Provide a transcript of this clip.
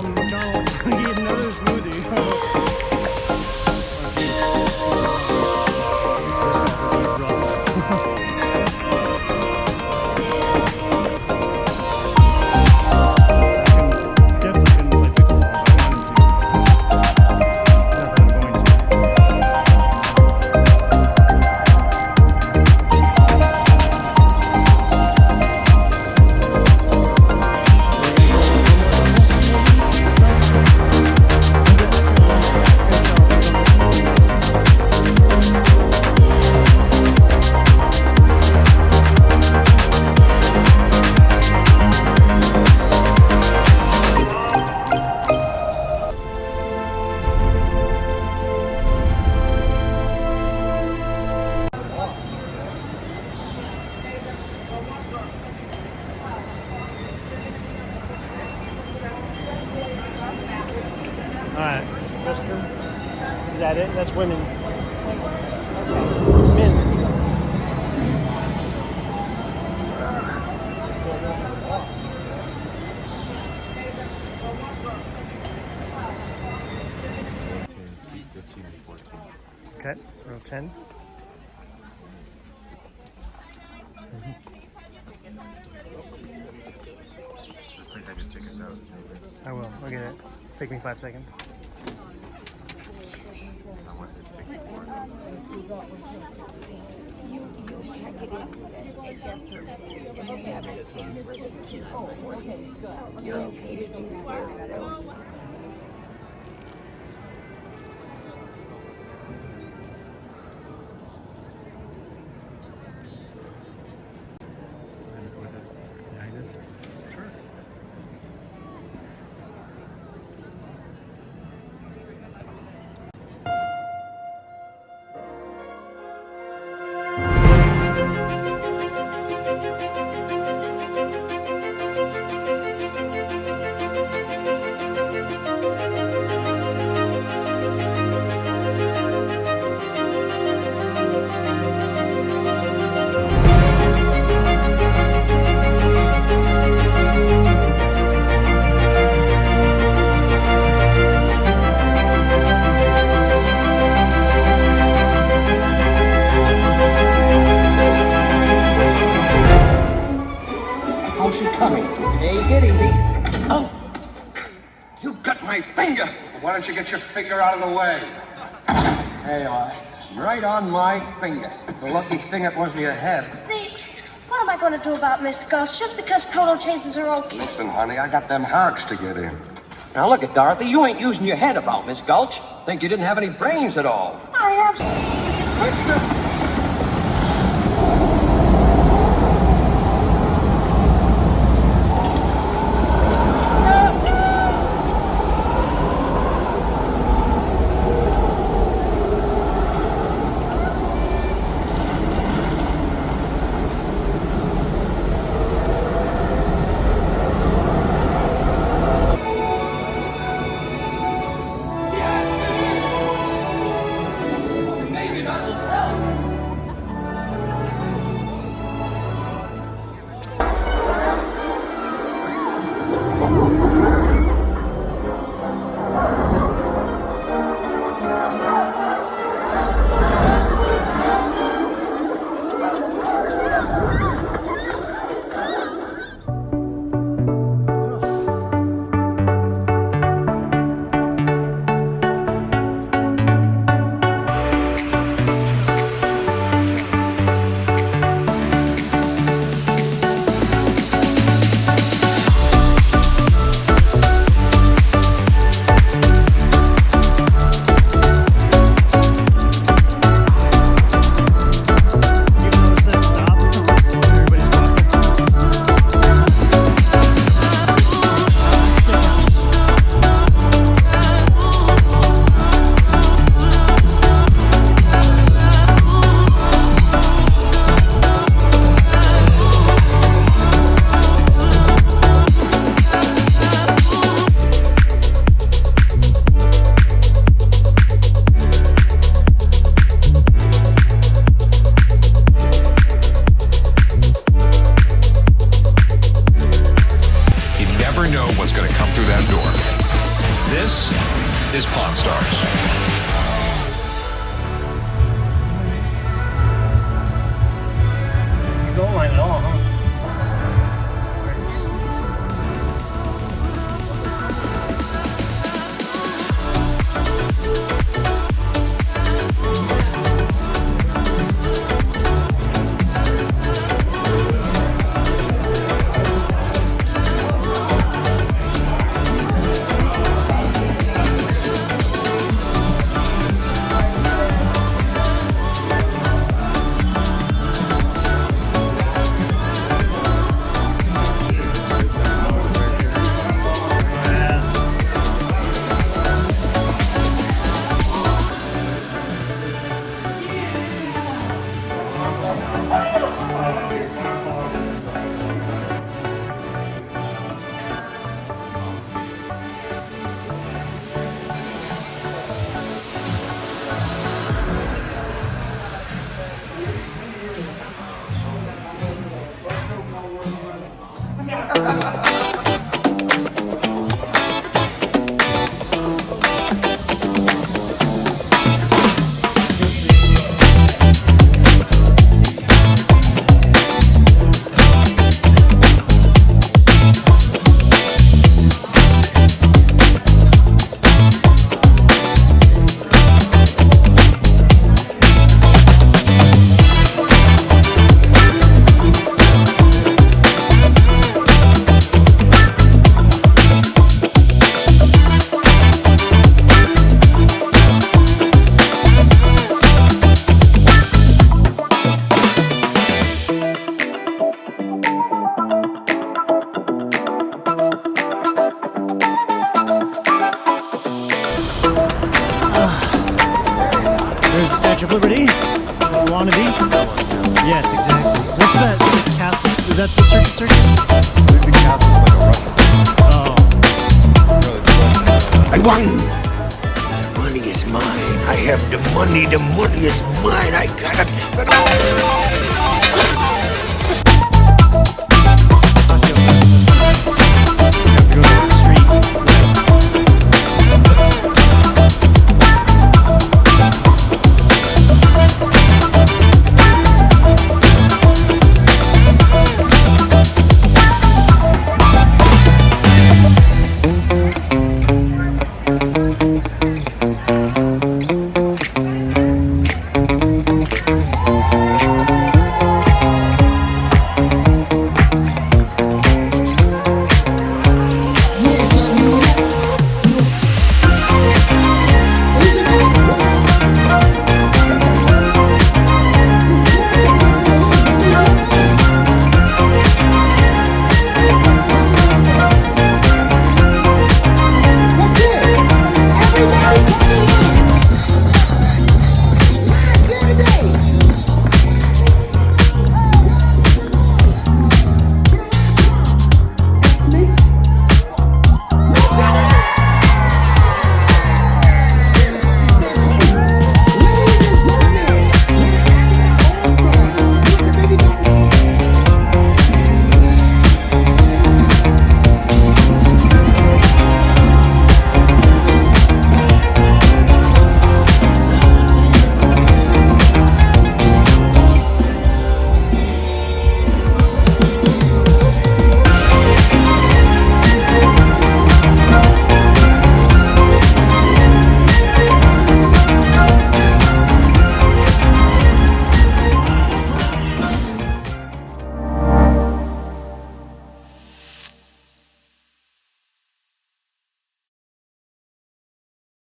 McDonald's and eat another smoothie. Alright, is that it? That's women's. Okay. Men's. Seat 15 and 14. Okay, row 10. Just please have your tickets out. I will. I'll get it. Take me 5 seconds. I want to take you for You check it in at guest services and you have a space for the key. Oh, okay, good. You're okay to do stairs though. Behind us. How's she coming? Take it easy. Oh, you got my finger. Why don't you get your finger out of the way? There you are. Right on my finger. The lucky thing it wasn't your head. See, what am I going to do about Miss Ghost just because total chases are okay? Listen, honey, I got them harks to get in. Now look at Dorothy. You ain't using your head about, Miss Gulch. Think you didn't have any brains at all. I have. What's going to come through that door. This is Pawn Stars. Goal line at all, huh? There's the Statue of Liberty. Wannabe? Yes, exactly. What's that? Catholic? Is that the circus? Maybe Catholic's like a Russian. Oh. I won! The money is mine. I have the money. The money is mine. I got it.